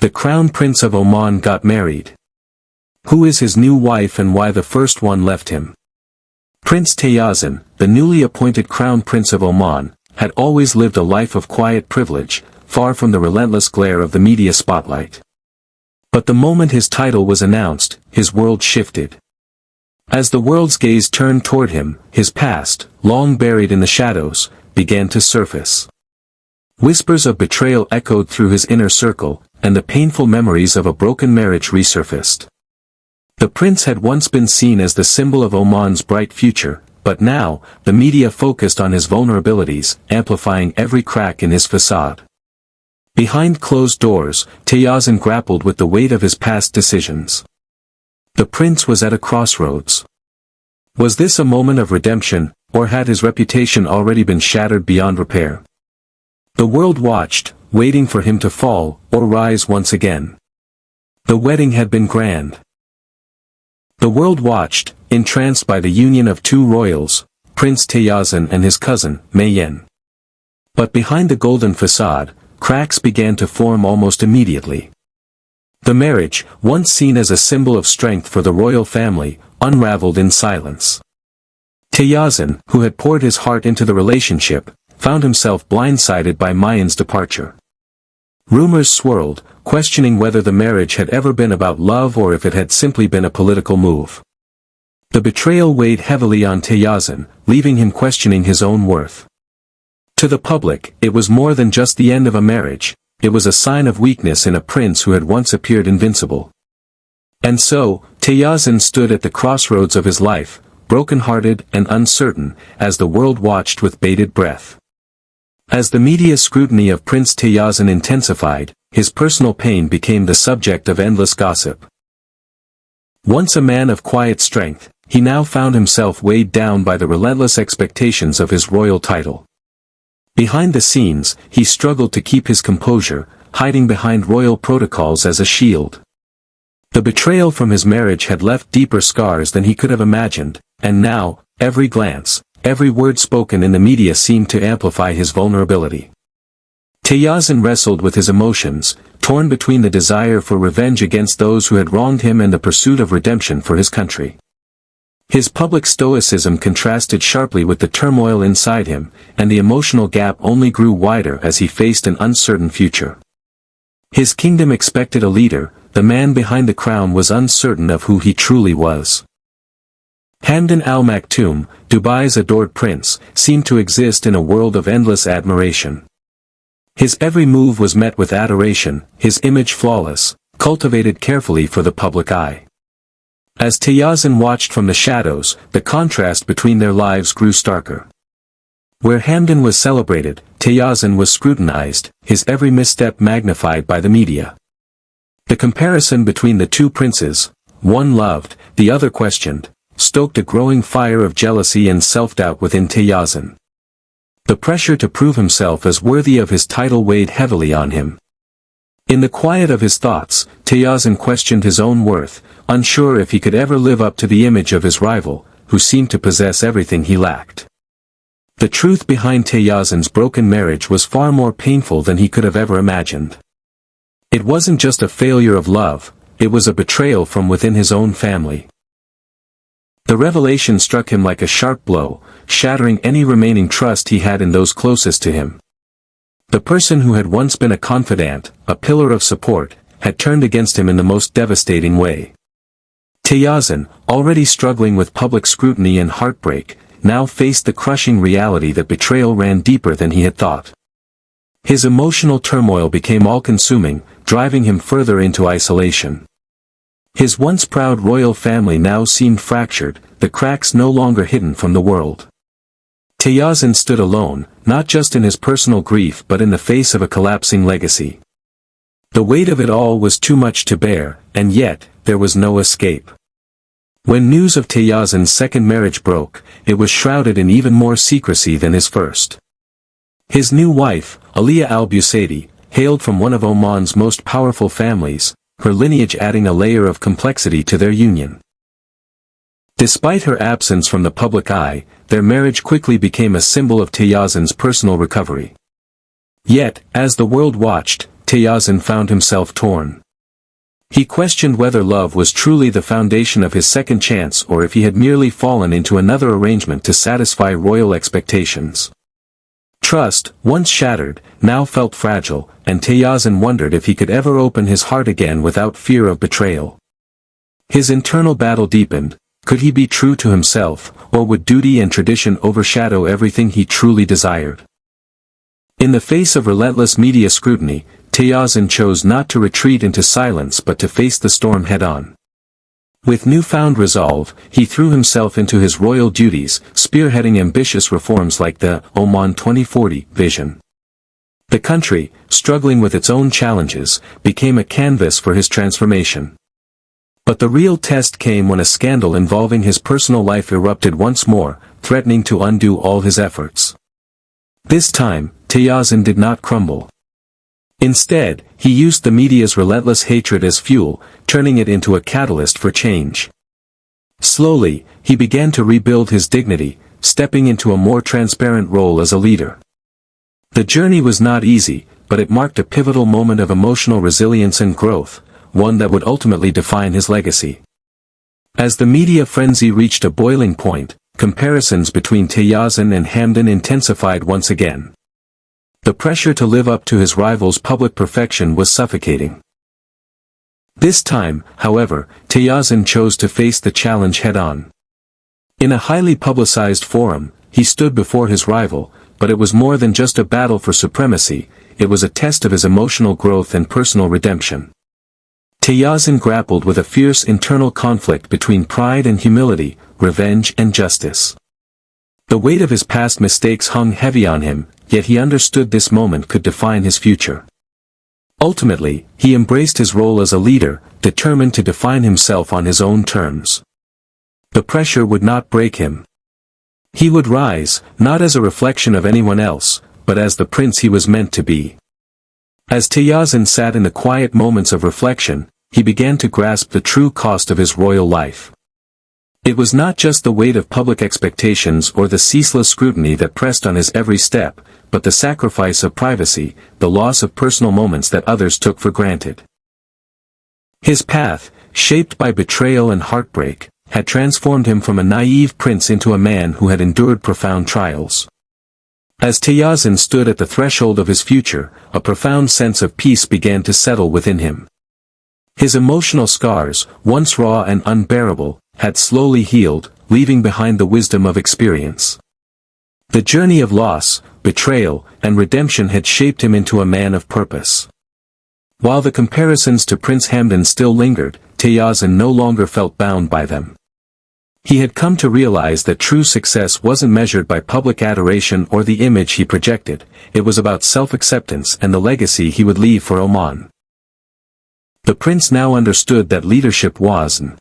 The Crown Prince of Oman got married. Who is his new wife and why the first one left him? Prince Teyyazin, the newly appointed Crown Prince of Oman, had always lived a life of quiet privilege, far from the relentless glare of the media spotlight. But the moment his title was announced, his world shifted. As the world's gaze turned toward him, his past, long buried in the shadows, began to surface. Whispers of betrayal echoed through his inner circle, and the painful memories of a broken marriage resurfaced. The prince had once been seen as the symbol of Oman's bright future, but now, the media focused on his vulnerabilities, amplifying every crack in his facade. Behind closed doors, Teyyazin grappled with the weight of his past decisions. The prince was at a crossroads. Was this a moment of redemption, or had his reputation already been shattered beyond repair? The world watched, waiting for him to fall, or rise once again. The wedding had been grand. The world watched, entranced by the union of two royals, Prince Teyyazin and his cousin, Mayenne. But behind the golden facade, cracks began to form almost immediately. The marriage, once seen as a symbol of strength for the royal family, unraveled in silence. Teyyazin, who had poured his heart into the relationship, found himself blindsided by Mayenne's departure. Rumors swirled, questioning whether the marriage had ever been about love or if it had simply been a political move. The betrayal weighed heavily on Teyyazin, leaving him questioning his own worth. To the public, it was more than just the end of a marriage, it was a sign of weakness in a prince who had once appeared invincible. And so, Teyyazin stood at the crossroads of his life, broken-hearted and uncertain, as the world watched with bated breath. As the media scrutiny of Prince Teyyazin intensified, his personal pain became the subject of endless gossip. Once a man of quiet strength, he now found himself weighed down by the relentless expectations of his royal title. Behind the scenes, he struggled to keep his composure, hiding behind royal protocols as a shield. The betrayal from his marriage had left deeper scars than he could have imagined, and now, every glance, every word spoken in the media seemed to amplify his vulnerability. Teyyazin wrestled with his emotions, torn between the desire for revenge against those who had wronged him and the pursuit of redemption for his country. His public stoicism contrasted sharply with the turmoil inside him, and the emotional gap only grew wider as he faced an uncertain future. His kingdom expected a leader, the man behind the crown was uncertain of who he truly was. Hamdan Al Maktoum, Dubai's adored prince, seemed to exist in a world of endless admiration. His every move was met with adoration, his image flawless, cultivated carefully for the public eye. As Teyyazin watched from the shadows, the contrast between their lives grew starker. Where Hamdan was celebrated, Teyyazin was scrutinized, his every misstep magnified by the media. The comparison between the two princes, one loved, the other questioned, stoked a growing fire of jealousy and self-doubt within Teyyazin. The pressure to prove himself as worthy of his title weighed heavily on him. In the quiet of his thoughts, Teyyazin questioned his own worth, unsure if he could ever live up to the image of his rival, who seemed to possess everything he lacked. The truth behind Teyyazin's broken marriage was far more painful than he could have ever imagined. It wasn't just a failure of love, it was a betrayal from within his own family. The revelation struck him like a sharp blow, shattering any remaining trust he had in those closest to him. The person who had once been a confidant, a pillar of support, had turned against him in the most devastating way. Teyyazin, already struggling with public scrutiny and heartbreak, now faced the crushing reality that betrayal ran deeper than he had thought. His emotional turmoil became all-consuming, driving him further into isolation. His once proud royal family now seemed fractured, the cracks no longer hidden from the world. Teyyazin stood alone, not just in his personal grief but in the face of a collapsing legacy. The weight of it all was too much to bear, and yet, there was no escape. When news of Teyyazin's second marriage broke, it was shrouded in even more secrecy than his first. His new wife, Aliyah al-Busaidi, hailed from one of Oman's most powerful families, her lineage adding a layer of complexity to their union. Despite her absence from the public eye, their marriage quickly became a symbol of Teyyazin's personal recovery. Yet, as the world watched, Teyyazin found himself torn. He questioned whether love was truly the foundation of his second chance or if he had merely fallen into another arrangement to satisfy royal expectations. Trust, once shattered, now felt fragile, and Teyyazin wondered if he could ever open his heart again without fear of betrayal. His internal battle deepened. Could he be true to himself, or would duty and tradition overshadow everything he truly desired? In the face of relentless media scrutiny, Teyyazin chose not to retreat into silence but to face the storm head-on. With newfound resolve, he threw himself into his royal duties, spearheading ambitious reforms like the Oman 2040 vision. The country, struggling with its own challenges, became a canvas for his transformation. But the real test came when a scandal involving his personal life erupted once more, threatening to undo all his efforts. This time, Teyyazin did not crumble. Instead, he used the media's relentless hatred as fuel, turning it into a catalyst for change. Slowly, he began to rebuild his dignity, stepping into a more transparent role as a leader. The journey was not easy, but it marked a pivotal moment of emotional resilience and growth, one that would ultimately define his legacy. As the media frenzy reached a boiling point, comparisons between Teyyazin and Hamdan intensified once again. The pressure to live up to his rival's public perfection was suffocating. This time, however, Teyyazin chose to face the challenge head-on. In a highly publicized forum, he stood before his rival, but it was more than just a battle for supremacy, it was a test of his emotional growth and personal redemption. Teyyazin grappled with a fierce internal conflict between pride and humility, revenge and justice. The weight of his past mistakes hung heavy on him, yet he understood this moment could define his future. Ultimately, he embraced his role as a leader, determined to define himself on his own terms. The pressure would not break him. He would rise, not as a reflection of anyone else, but as the prince he was meant to be. As Teyyazin sat in the quiet moments of reflection, he began to grasp the true cost of his royal life. It was not just the weight of public expectations or the ceaseless scrutiny that pressed on his every step, but the sacrifice of privacy, the loss of personal moments that others took for granted. His path, shaped by betrayal and heartbreak, had transformed him from a naive prince into a man who had endured profound trials. As Teyyazin stood at the threshold of his future, a profound sense of peace began to settle within him. His emotional scars, once raw and unbearable, had slowly healed, leaving behind the wisdom of experience. The journey of loss, betrayal, and redemption had shaped him into a man of purpose. While the comparisons to Prince Hamdan still lingered, Teyyazin no longer felt bound by them. He had come to realize that true success wasn't measured by public adoration or the image he projected, it was about self-acceptance and the legacy he would leave for Oman. The prince now understood that leadership wasn't